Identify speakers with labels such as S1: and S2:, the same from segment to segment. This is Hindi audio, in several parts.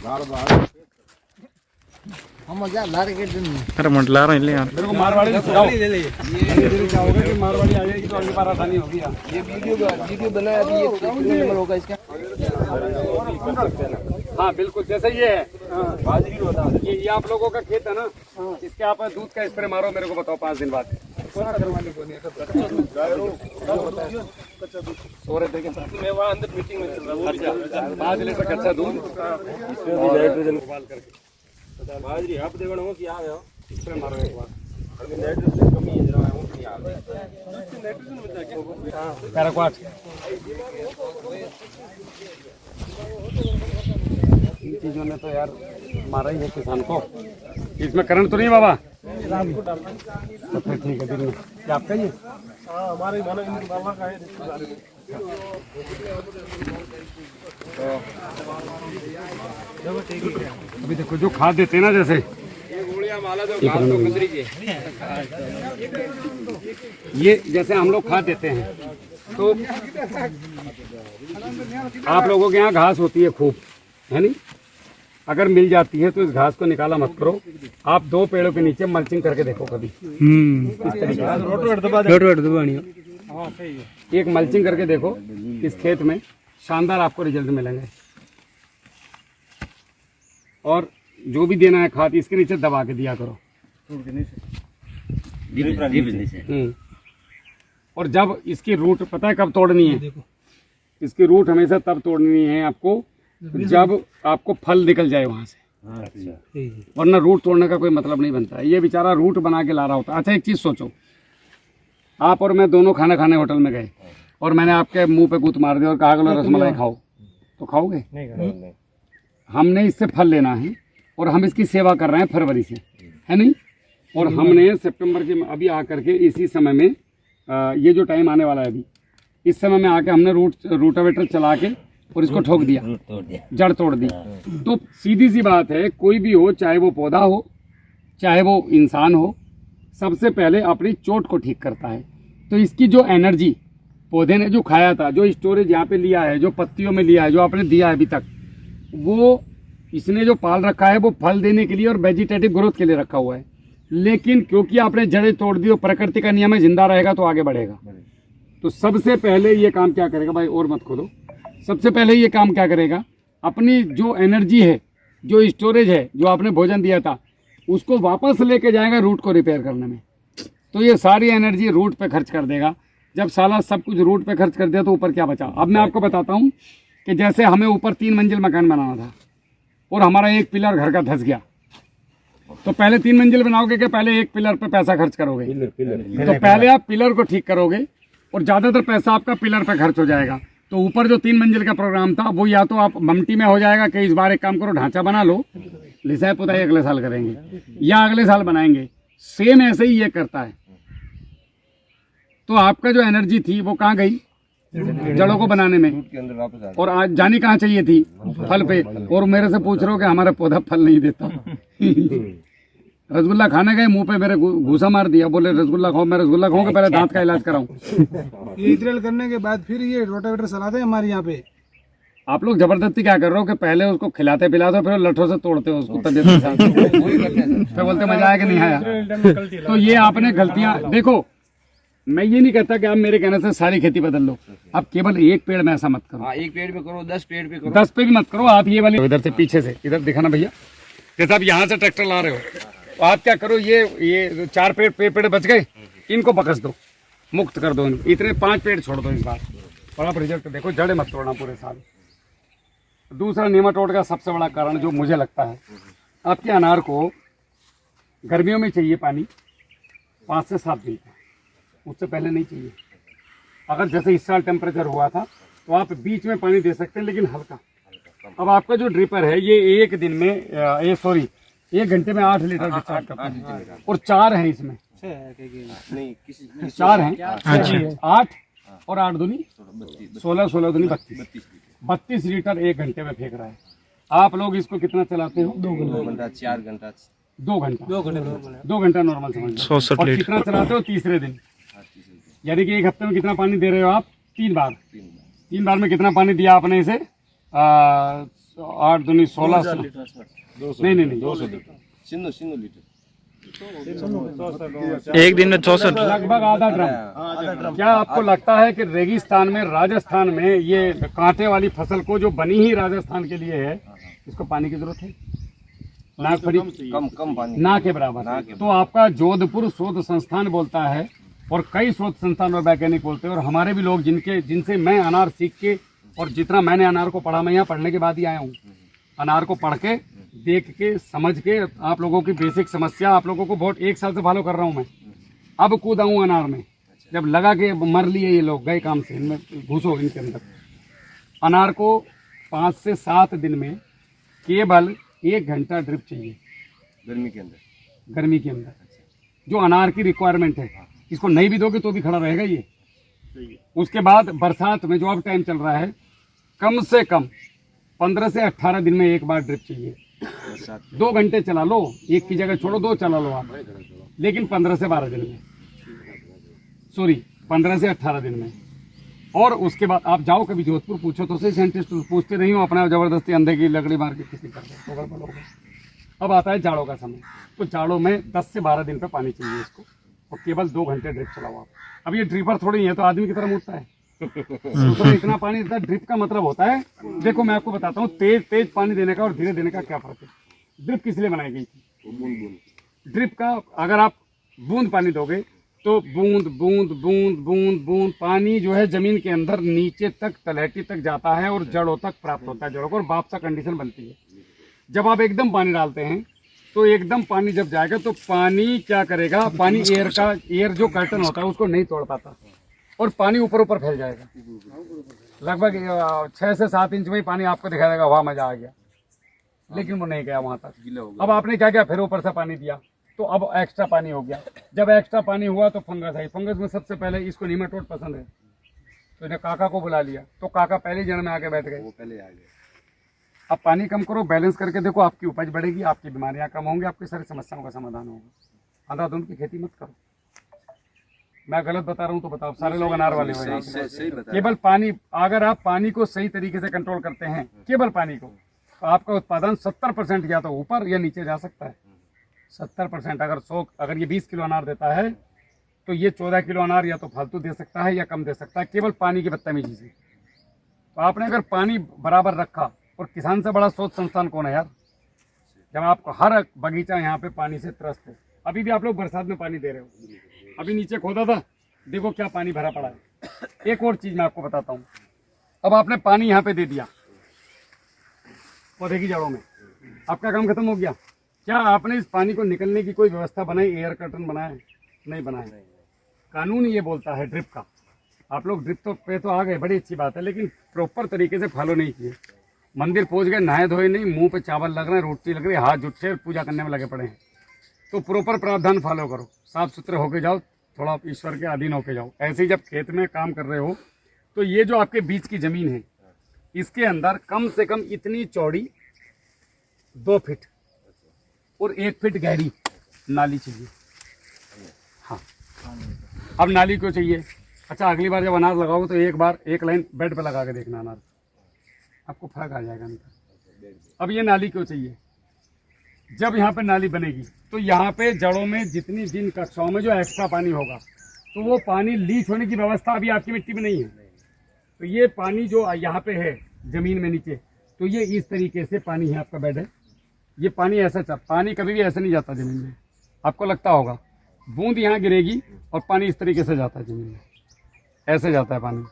S1: अरे मंडला रहा है ले यार
S2: मेरे को मारवाड़ी ले ले ये क्या होगा कि मारवाड़ी आ जाएगी तो अगली बार आसानी होगी। ये वीडियो बनाया अभी ये कितने नंबर होगा इसका? हाँ बिल्कुल जैसे ये है बाजरी होता है ये आप लोगों का खेत है ना, इसके आप दूध का स्प्रे मारो मेरे को बताओ 5 दिन बाद। सो रहे थे मैं वहाँ अंदर मीटिंग में चल रहा हूँ। 5 लीटर कच्चा दूध उबाल करके बाजरी आप देखो हो कि आ गया स्प्रे मारो एक बार। नाइट्रोजन कमी है जरा हो कि आ गया नाइट्रोजन मिलता है क्या? हां पैराक्वाट इन चीजों ने तो यार मारा ही है किसान को। इसमें करंट तो नहीं बाबा? तो फिर ठीक है दिन में क्या आपका ये? हां हमारे बाबा का है। अभी देखो जो खाद देते हैं ना जैसे ये जैसे हम लोग खाद देते हैं तो आप लोगों के यहाँ घास होती है खूब है नहीं, अगर मिल जाती है तो इस घास को निकाला मत करो। आप 2 पेड़ों के नीचे मल्चिंग करके देखो कभी इस तरीके एक मल्चिंग करके देखो इस खेत में, शानदार आपको रिजल्ट मिलेंगे। और जो भी देना है खाद इसके नीचे दबा के दिया करो। और जब इसकी रूट पता है कब तोड़नी है? इसकी रूट हमेशा तब तोड़नी है आपको जब आपको फल निकल जाए वहां से, वरना रूट तोड़ने का कोई मतलब नहीं बनता है। ये बेचारा रूट बना के ला रहा होता है। अच्छा एक चीज सोचो, आप और मैं दोनों खाना खाने होटल में गए और मैंने आपके मुंह पे कूद मार दिया और कहा कि रसमलाई खाओ, तो खाओगे? नहीं। हमने इससे फल लेना है और हम इसकी सेवा कर रहे हैं फरवरी से, है नहीं? और हमने सितंबर के अभी आकर के इसी समय में ये जो टाइम आने वाला है अभी इस समय में आके हमने रूटावेटर चला के और इसको ठोक दिया, जड़ तोड़ दी। तो सीधी सी बात है, कोई भी हो, चाहे वो पौधा हो चाहे वो इंसान हो, सबसे पहले अपनी चोट को ठीक करता है। तो इसकी जो एनर्जी पौधे ने जो खाया था, जो स्टोरेज यहाँ पे लिया है, जो पत्तियों में लिया है, जो आपने दिया है अभी तक, वो इसने जो पाल रखा है वो फल देने के लिए और वेजिटेटिव ग्रोथ के लिए रखा हुआ है। लेकिन क्योंकि आपने जड़ें तोड़ दी और प्रकृति का नियम है जिंदा रहेगा तो आगे बढ़ेगा। तो सबसे पहले ये काम क्या करेगा भाई, और मत खोलो, सबसे पहले ये काम क्या करेगा, अपनी जो एनर्जी है, जो स्टोरेज है, जो आपने भोजन दिया था, उसको वापस लेके जाएगा रूट को रिपेयर करने में। तो ये सारी एनर्जी रूट पे खर्च कर देगा। जब साला सब कुछ रूट पे खर्च कर दिया तो ऊपर क्या बचा? अब मैं आपको बताता हूँ कि जैसे हमें ऊपर 3 मंजिल मकान बनाना था और हमारा एक पिलर घर का धंस गया, तो पहले 3 मंजिल बनाओगे कि पहले एक पिलर पे पैसा खर्च करोगे? तो पहले आप पिलर को ठीक करोगे और ज़्यादातर पैसा आपका पिलर पे खर्च हो जाएगा। तो ऊपर जो 3 मंजिल का प्रोग्राम था वो या तो आप ममटी में हो जाएगा कि इस बार एक काम करो ढांचा बना लो, लिसाई पुताई अगले साल करेंगे, या अगले साल बनाएंगे। सेम ऐसे ही ये करता है। तो आपका जो एनर्जी थी वो कहाँ गई? जड़ों को बनाने में। और आज जानी कहाँ चाहिए थी? फल पे। और मेरे से पूछ रहे हो कि हमारा पौधा फल नहीं देता। रसगुल्ला खाने गए, मुंह पे मेरे घूसा मार दिया, बोले रसगुल्ला खाओ। मैं रसगुल्ला खाऊंगा, पहले दांत का इलाज कराऊं।
S3: ये ड्रिल करने के बाद फिर ये रोटावेटर चलाते हैं हमारे यहाँ पे।
S2: आप लोग जबरदस्ती क्या कर रहे हो कि पहले उसको खिलाते पिलाते फिर लठों से तोड़ते हो उसको तबियत के साथ। फिर बोलते मजा आया कि नहीं आया। तो ये आपने गलतियां देखो। मैं ये नहीं कहता कि आप मेरे कहने से सारी खेती बदल लो, आप केवल एक पेड़ में ऐसा मत करो।
S4: हाँ, एक पेड़ पे करो, 10 पेड़ पे करो,
S2: 10 पे भी मत करो। आप ये वाले इधर से पीछे से इधर दिखाना भैया, जैसे आप यहाँ से ट्रैक्टर ला रहे हो तो आप क्या करो, ये 4 पेड़ बच गए, इनको बकस दो, मुक्त कर दो। इतने 5 पेड़ छोड़ दो इस बार, और आप रिजल्ट देखो। जड़े मत तोड़ना पूरे साल। दूसरा नेमाटोड का सबसे बड़ा कारण जो मुझे लगता है, आपके अनार को गर्मियों में चाहिए पानी 5 से 7 दिन, उससे पहले नहीं चाहिए। अगर जैसे इस साल टेम्परेचर हुआ था तो आप बीच में पानी दे सकते हैं, लेकिन हल्का। अब आपका जो ड्रिपर है ये एक दिन में 1 घंटे में 8 लीटर डिस्चार्ज करता है, और 4 हैं इसमें, 4 हैं, 8 और 8 दूनी 16, 16 दूनी 32 लीटर 1 घंटे में फेंक रहा है। आप लोग इसको कितना चलाते हो?
S4: 2 घंटा 4 घंटा
S2: 2 घंटा नॉर्मल समझ लो। और कितना चलाते हो? तीसरे दिन, यानी कि 1 हफ्ते में कितना पानी दे रहे हो आप? 3 बार। 3 बार में कितना पानी दिया आपने इसे? 8 दूनी 16 नहीं 200 लीटर
S4: सिन्नू सिन्नू लीटर
S1: एक दिन में 64
S2: लगभग आधा ड्रम। क्या आपको लगता है कि रेगिस्तान में राजस्थान में ये कांटे वाली फसल को जो बनी ही राजस्थान के लिए है इसको पानी की जरूरत है? ना
S4: कम पानी
S2: ना के बराबर। तो आपका जोधपुर शोध संस्थान बोलता है और कई शोध संस्थान और वैज्ञानिक बोलते हैं और हमारे भी लोग जिनसे मैं अनार सीख के और जितना मैंने अनार को पढ़ा, मैं यहाँ पढ़ने के बाद ही आया हूँ। अनार को पढ़ के देख के समझ के आप लोगों की बेसिक समस्या आप लोगों को बहुत 1 साल से फॉलो कर रहा हूँ मैं। अब कूदा हूँ अनार में, जब लगा के मर लिए ये लोग गए काम से, इनमें घुसो इनके अंदर। अनार को 5 से 7 दिन में केवल 1 घंटा ड्रिप चाहिए
S4: गर्मी के अंदर
S2: जो अनार की रिक्वायरमेंट है। इसको नहीं भी दोगे तो भी खड़ा रहेगा ये। उसके बाद बरसात में जो अब टाइम चल रहा है कम से कम 15 से 18 दिन में एक बार ड्रिप चाहिए। 2 घंटे चला लो, एक की जगह छोड़ो 2 चला लो आप, लेकिन 15 से 12 दिन में, सॉरी 15 से 18 दिन में। और उसके बाद आप जाओ कभी जोधपुर, पूछो तो सही, साइंटिस्ट पूछते नहीं हो, अपना जबरदस्ती अंधे की लकड़ी मार के खेती कर रहे हो। अब आता है जाड़ों का समय, तो जाड़ों में 10 से 12 दिन पे पानी चाहिए इसको और केवल 2 घंटे ड्रिप चलाओ आप। अब ये ड्रिपर थोड़ी है तो आदमी की तरह मुड़ता है तो इतना पानी देता है। ड्रिप का मतलब होता है, देखो मैं आपको बताता हूँ तेज पानी देने का और धीरे देने का क्या फर्क है। ड्रिप किस लिए बनाई गई थी? ड्रिप का अगर आप बूंद पानी दोगे तो बूंद बूंद बूंद बूंद बूंद पानी जो है जमीन के अंदर नीचे तक तलहटी तक जाता है और जड़ों तक प्राप्त होता है, जड़ों को, और वापसा कंडीशन बनती है। जब आप एकदम पानी डालते हैं तो एकदम पानी जब जाएगा तो पानी क्या करेगा, पानी एयर जो कर्टन होता है उसको नहीं तोड़ पाता और पानी ऊपर ऊपर फैल जाएगा। लगभग 6 से 7 इंच में ही पानी आपको दिखाई देगा, वाह मजा आ गया, लेकिन वो नहीं गया वहां तक। अब आपने क्या किया, फिर ऊपर से पानी दिया तो अब एक्स्ट्रा पानी हो गया। जब एक्स्ट्रा पानी हुआ तो फंगस आई। फंगस में सबसे पहले इसको नीमाटोड पसंद है, तो इन्हें काका को बुला लिया, तो काका पहले जड़ में आके बैठ गए, वो पहले आ गए। अब पानी कम करो, बैलेंस करके देखो, आपकी उपज बढ़ेगी, आपकी बीमारियां कम होंगी, आपकी सारी समस्याओं का समाधान होगा। अंधाधुंध की खेती मत करो। मैं गलत बता रहा हूँ तो बताओ, सारे लोग अनार वाले हो। केवल पानी, अगर आप पानी को सही तरीके से कंट्रोल करते हैं, केवल पानी को, तो आपका उत्पादन 70% या तो ऊपर या नीचे जा सकता है। 70%। अगर ये 20 किलो अनार देता है तो ये 14 किलो अनार या तो फालतू दे सकता है या कम दे सकता है, केवल पानी की बदतमीजी से। तो आपने अगर पानी बराबर रखा, और किसान से बड़ा शोध संस्थान कौन है यार, जब आपको हर बगीचा यहाँ पे पानी से त्रस्त है। अभी भी आप लोग बरसात में पानी दे रहे हो, अभी नीचे खोदा था, देखो क्या पानी भरा पड़ा है। एक और चीज मैं आपको बताता हूँ, अब आपने पानी यहाँ पे दे दिया पौधे की जड़ों में, आपका काम खत्म हो गया। क्या आपने इस पानी को निकलने की कोई व्यवस्था बनाई, एयर कर्टन बनाया? नहीं बनाया। कानून ये बोलता है ड्रिप का। आप लोग ड्रिप पे तो आ गए, बड़ी अच्छी बात है, लेकिन प्रॉपर तरीके से फॉलो नहीं किए। मंदिर पहुंच गए, नहाए धोए नहीं, मुंह पे चावल लग रहे हैं, रोटी लग रही है, हाथ जुट्टे पूजा करने में लगे पड़े हैं। तो प्रॉपर प्रावधान फॉलो करो, साफ सुथरे होके जाओ, थोड़ा ईश्वर के अधीन होके जाओ। ऐसे ही जब खेत में काम कर रहे हो तो ये जो आपके बीच की जमीन है, इसके अंदर कम से कम इतनी चौड़ी 2 फीट और 1 फीट गहरी नाली चाहिए। हाँ, अब नाली क्यों चाहिए? अच्छा, अगली बार जब अनाज लगाओगे तो एक बार एक लाइन बेड पे लगा के देखना अनाज, आपको फर्क आ जाएगा अंदर। अब ये नाली क्यों चाहिए? जब यहाँ पे नाली बनेगी तो यहाँ पे जड़ों में जितनी दिन कक्षाओं में जो एक्स्ट्रा पानी होगा, तो वो पानी लीच होने की व्यवस्था अभी आपकी मिट्टी में नहीं है। तो ये पानी जो यहाँ पे है जमीन में नीचे, तो ये इस तरीके से पानी है, आपका बेड है, ये पानी ऐसा पानी कभी भी ऐसे नहीं जाता जमीन में। आपको लगता होगा बूंद यहाँ गिरेगी और पानी इस तरीके से जाता है जमीन में, ऐसे जाता है पानी।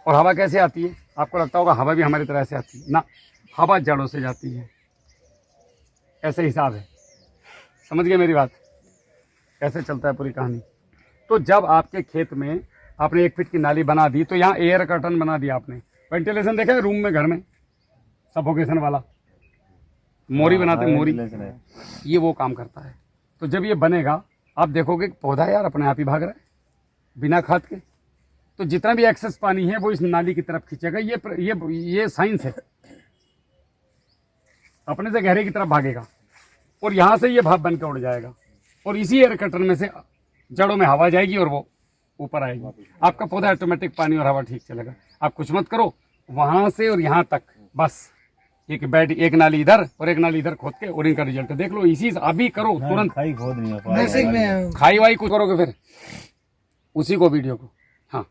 S2: और हवा कैसे आती है? आपको लगता होगा हवा भी हमारी तरह से आती है ना, हवा जड़ों से जाती है। ऐसे हिसाब है, समझ गए मेरी बात? ऐसे चलता है पूरी कहानी। तो जब आपके खेत में आपने 1 फीट की नाली बना दी, तो यहाँ एयर कर्टन बना दिया आपने। वेंटिलेशन देखा है रूम में, घर में सफोकेशन वाला मोरी बनाते हैं, मोरी, ये वो काम करता है। तो जब ये बनेगा, आप देखोगे पौधा यार अपने आप ही भाग रहा है बिना खाद के। तो जितना भी एक्सेस पानी है वो इस नाली की तरफ खींचेगा। ये साइंस है, अपने से गहरे की तरफ भागेगा और यहाँ से ये भाप बन के उड़ जाएगा और इसी एयर कर्टन में से जड़ों में हवा जाएगी और वो ऊपर आएगी। आपका पौधा ऑटोमेटिक पानी और हवा ठीक चलेगा। आप कुछ मत करो, वहां से और यहाँ तक बस एक बेड, एक नाली इधर और एक नाली इधर खोद के, और इनका रिजल्ट देख लो। इसी अभी करो तुरंत।
S5: खाई खोद नहीं हो
S3: बेसिक में
S2: खाई वाई कुछ करोगे फिर उसी को वीडियो को, हाँ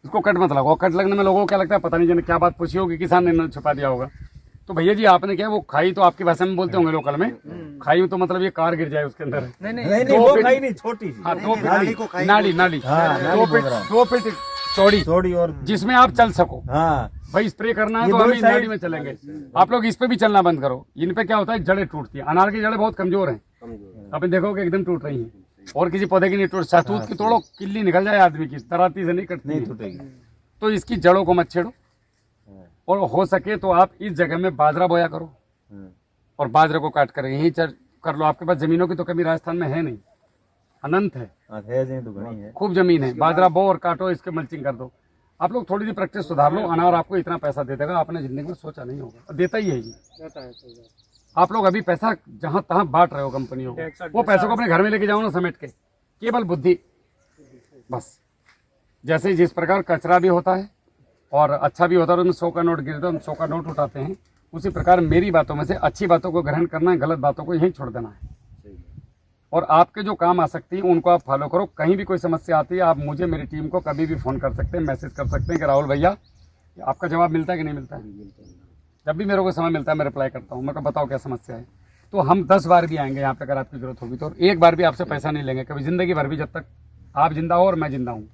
S2: इसको कट मत लगाओ। कट लगने में लोगों को क्या लगता है, पता नहीं जाने क्या बात पूछी होगी, किसान ने छुपा दिया होगा। तो भैया जी आपने क्या, वो खाई तो आपकी भाषा में बोलते होंगे लोकल में, खाई तो मतलब ये कार गिर जाए उसके अंदर।
S5: नहीं वो खाई नहीं, छोटी सी
S2: हाँ, नाली नाली दो फीट चौड़ी
S5: थोड़ी, और
S2: जिसमें आप चल सको।
S5: हाँ
S2: भाई स्प्रे करना है
S5: ये
S2: तो
S5: दो
S2: हम
S5: ही
S2: इस
S5: साइड-
S2: नाली में चलेंगे। आप लोग इस पे भी चलना बंद करो। इन पे क्या होता है, जड़ें टूटती है। अनार की जड़ें बहुत कमजोर हैं, आप देखोगे एकदम टूट रही हैं। और किसी पौधे की नहीं टूट, शहतूत की तोड़ो, किल्ली निकल जाए आदमी की, तराती से नहीं कटती
S5: नहीं
S2: है।
S5: टूटेगी।
S2: तो इसकी जड़ों को मत छेड़ो, और हो सके तो आप इस जगह में बाजरा बोया करो, और बाजरे को काट कर यहीं कर लो। आपके पास जमीनों की तो कमी राजस्थान में है नहीं, अनंत है,
S5: तो घनी है।
S2: खूब जमीन है। बाजरा बो और काटो, इसके मल्चिंग कर दो। आप लोग थोड़ी सी प्रैक्टिस सुधार लो, अनार आपको इतना पैसा दे देगा, आपने जिंदगी में सोचा नहीं होगा, और देता ही है ये। आप लोग अभी पैसा जहां तहां बांट रहे हो कंपनियों को, वो पैसों को अपने घर में लेके जाओ ना समेट के, केवल बुद्धि बस। जैसे जिस प्रकार कचरा भी होता है और अच्छा भी होता है, उसमें 100 का नोट गिरता है, हम 100 का नोट उठाते हैं, उसी प्रकार मेरी बातों में से अच्छी बातों को ग्रहण करना है, गलत बातों को यहीं छोड़ देना है। और आपके जो काम आ सकती है उनको आप फॉलो करो। कहीं भी कोई समस्या आती है, आप मुझे, मेरी टीम को कभी भी फ़ोन कर सकते हैं, मैसेज कर सकते हैं कि राहुल भैया, आपका जवाब मिलता है कि नहीं मिलता है। जब भी मेरे को समय मिलता है मैं रिप्लाई करता हूँ, मैं कहा बताओ क्या समस्या है। तो हम 10 बार भी आएंगे यहाँ पे अगर आपकी जरूरत होगी तो, एक बार भी आपसे पैसा नहीं लेंगे कभी ज़िंदगी भर भी, जब तक आप जिंदा हो और मैं जिंदा हूँ।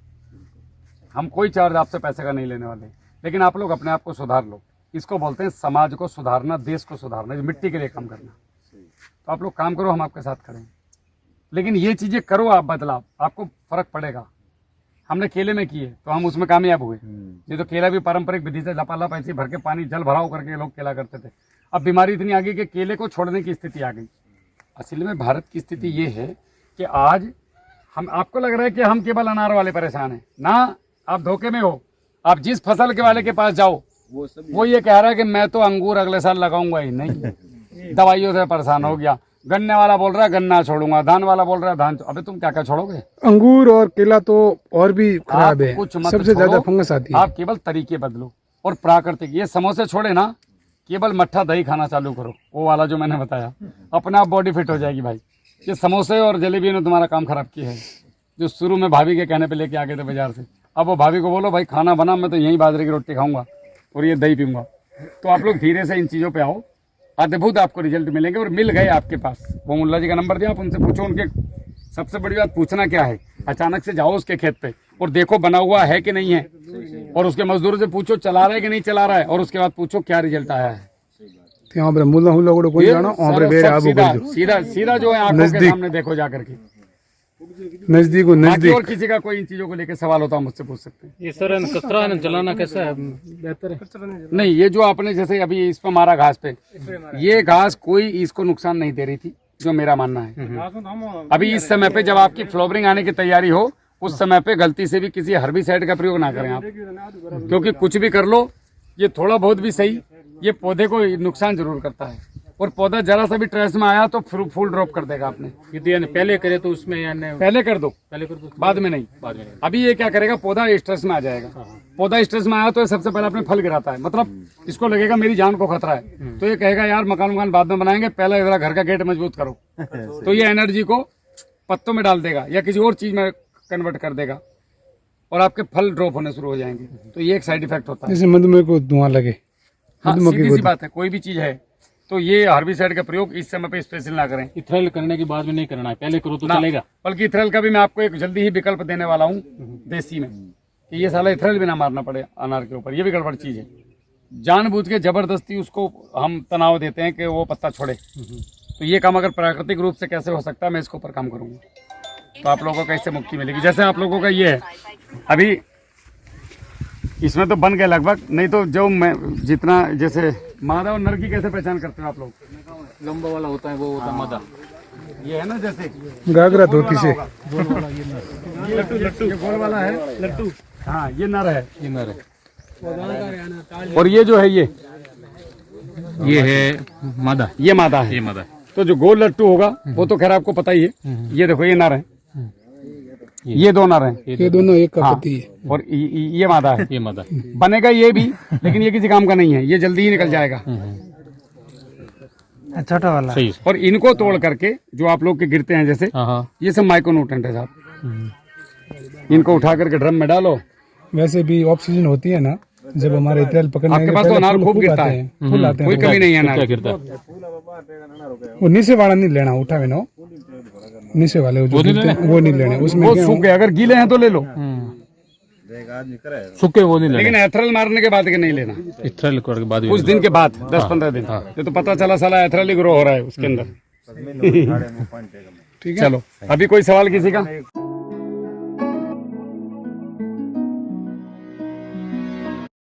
S2: हम कोई चार्ज आपसे पैसे का नहीं लेने वाले। लेकिन आप लोग अपने आप को सुधार लो। इसको बोलते हैं समाज को सुधारना, देश को सुधारना, मिट्टी के लिए काम करना। तो आप लोग काम करो, हम आपके साथ खड़े हैं। लेकिन ये चीज़ें करो आप, बदलाव, आपको फर्क पड़ेगा। हमने केले में किए तो हम उसमें कामयाब हुए। ये तो केला भी पारंपरिक विधि से लपालप ऐसे भर के पानी जल भराव करके लोग केला करते थे। अब बीमारी इतनी आ गई कि केले को छोड़ने की स्थिति आ गई। असल में भारत की स्थिति ये है कि आज हम, आपको लग रहा है कि हम केवल अनार वाले परेशान हैं ना, आप धोखे में हो। आप जिस फसल के वाले के पास जाओ वो ये कह रहा है कि मैं तो अंगूर अगले साल लगाऊंगा ही नहीं, दवाइयों से परेशान हो गया। गन्ने वाला बोल रहा है गन्ना छोड़ूंगा, धान वाला बोल रहा है धान। अबे तुम क्या क्या छोड़ोगे?
S3: अंगूर और केला तो और भी खराब है,
S2: कुछ मत
S3: सबसे
S2: छोड़ो,
S3: ज्यादा फंगस आती है।
S2: आप केवल तरीके बदलो और प्राकृतिक, ये समोसे छोड़े ना, केवल मट्ठा दही खाना चालू करो, वो वाला जो मैंने बताया, अपने आप बॉडी फिट हो जाएगी भाई। ये समोसे और जलेबी ने तुम्हारा काम खराब किया है। जो शुरू में भाभी के कहने पे लेके आ गए थे बाजार से, अब वो भाभी को बोलो भाई खाना बना, मैं तो यहीं बाजरे की रोटी खाऊंगा और ये दही पीऊंगा। तो आप लोग धीरे से इन चीज़ों पे आओ, अद्भुत आपको रिजल्ट मिलेंगे। और मिल गए आपके पास, वो मुल्ला जी का नंबर दिया, आप उनसे पूछो। उनके सबसे बड़ी बात पूछना क्या है, अचानक से जाओ उसके खेत पे और देखो बना हुआ है कि नहीं है, और उसके मजदूर से पूछो चला रहा है कि नहीं चला रहा है, और उसके बाद पूछो क्या रिजल्ट आया है।
S3: यहाँ पर मुल्ला हुल्ला को कोई जाना, वहाँ पर बेर आबू
S2: सीधा
S3: कर दो।
S2: सीधा सीधा जो है आंखों के सामने देखो जाकर के।
S3: नजदीक
S2: बाकी
S3: नजदीक।
S2: और किसी का कोई इन चीजों को लेकर सवाल होता है मुझसे पूछ सकते हैं।
S6: ये सर कचरा जलाना कैसा है, बेहतर है?
S2: नहीं, ये जो आपने जैसे अभी इस पर मारा घास पे, ये घास कोई इसको नुकसान नहीं दे रही थी, जो मेरा मानना है। अभी इस समय पे जब आपकी फ्लावरिंग आने की तैयारी हो, उस समय पे गलती से भी किसी हर्बिसाइड का प्रयोग ना करें आप, क्योंकि कुछ भी कर लो, ये थोड़ा बहुत भी सही, ये पौधे को नुकसान जरूर करता है। और पौधा जरा सा भी ट्रेस में आया तो फूल ड्रॉप कर देगा आपने।
S6: यदि यानी पहले करे तो उसमें यानी
S2: पहले कर दो,
S6: पहले कर दो,
S2: बाद में नहीं।
S6: बाद में
S2: अभी ये क्या करेगा, पौधा स्ट्रेस में आ जाएगा। पौधा स्ट्रेस में आया तो ये सबसे पहले अपने फल गिराता है, मतलब इसको लगेगा मेरी जान को खतरा है, तो ये कहेगा यार मकान बाद में बनाएंगे, पहले जरा घर का गेट मजबूत करो। तो ये एनर्जी को पत्तों में डाल देगा या किसी और चीज में कन्वर्ट कर देगा, और आपके फल ड्रॉप होने शुरू हो जाएंगे। तो ये एक साइड इफेक्ट होता है।
S3: जैसे मधुमेह को धुआं लगे,
S2: हाँ, सीधी सी बात है, कोई भी चीज है तो ये हर्बिसाइड का प्रयोग इस समय पे स्पेशल ना करें।
S6: इथेनॉल करने के बाद में नहीं करना है, पहले करो तो
S2: ना,
S6: चलेगा।
S2: बल्कि इथेनॉल का भी मैं आपको एक जल्दी ही विकल्प देने वाला हूँ देसी में, कि ये साला इथेनॉल भी ना मारना पड़े अनार के ऊपर। ये भी गड़बड़ चीज है, जानबूझ के जबरदस्ती उसको हम तनाव देते हैं कि वो पत्ता छोड़े। तो ये काम अगर प्राकृतिक रूप से कैसे हो सकता है, मैं इसके ऊपर काम करूंगा। तो आप लोगों को कैसे मुक्ति मिलेगी, जैसे आप लोगों का ये है अभी इसमें तो बन गए लगभग, नहीं तो जो मैं जितना, जैसे मादा और नर की कैसे पहचान करते हो आप लोग?
S6: लंबा वाला होता है वो होता है मादा,
S2: ये है ना, जैसे
S3: गागरा धोती से।
S2: ये लट्टू, ये गोल वाला है लट्टू, हाँ ये नर है,
S6: ये नर है।
S2: और ये जो है
S6: ये है मादा,
S2: ये मादा है।
S6: ये मादा है।
S2: तो जो गोल लट्टू होगा वो तो खैर आपको पता ही है। ये देखो ये नर है, ये दो नर हैं,
S3: ये दोनों एक का
S2: हाँ।
S3: पति है।
S2: और ये मादा है।
S6: ये मादा।
S2: बनेगा ये भी, लेकिन ये किसी काम का नहीं है, ये जल्दी ही निकल जाएगा।
S3: छोटा वाला
S6: सही है।
S2: और इनको तोड़ करके जो आप लोग के गिरते हैं जैसे,
S6: हाँ हाँ।
S2: ये सब माइक्रोन्यूट्रेंट है साहब। इनको उठा करके ड्रम में डालो।
S3: वैसे भी ऑफ सीजन होती है ना, जब हमारे इत्रल पकड़ने
S2: आपके
S3: के
S2: पास तो
S3: पहले
S2: अनार
S3: फूल
S2: खूब गिरता
S3: आते
S2: है।
S3: हैं, फूल आते
S2: कोई
S3: हैं।
S2: कमी नहीं है
S6: क्या
S2: अनार।
S6: गिरता है?
S3: वो नीचे वाला नहीं लेना, उठावे ना नीचे वाले वो जो गिरते हैं, वो नहीं लेने। उसमें
S2: वो
S3: क्या
S2: सूख गए, अगर गीले हैं तो ले लो,
S6: सूखे वो नहीं लेने।
S2: लेकिन एथरल मारने के बाद के नहीं लेना।
S6: इथरल के बाद भी
S2: कुछ दिन के बाद 10-15 दिन, ये तो पता चला साला एथरल ही ग्रो हो रहा है उसके अंदर।
S3: ठीक है।
S2: चलो, अभी कोई सवाल किसी का?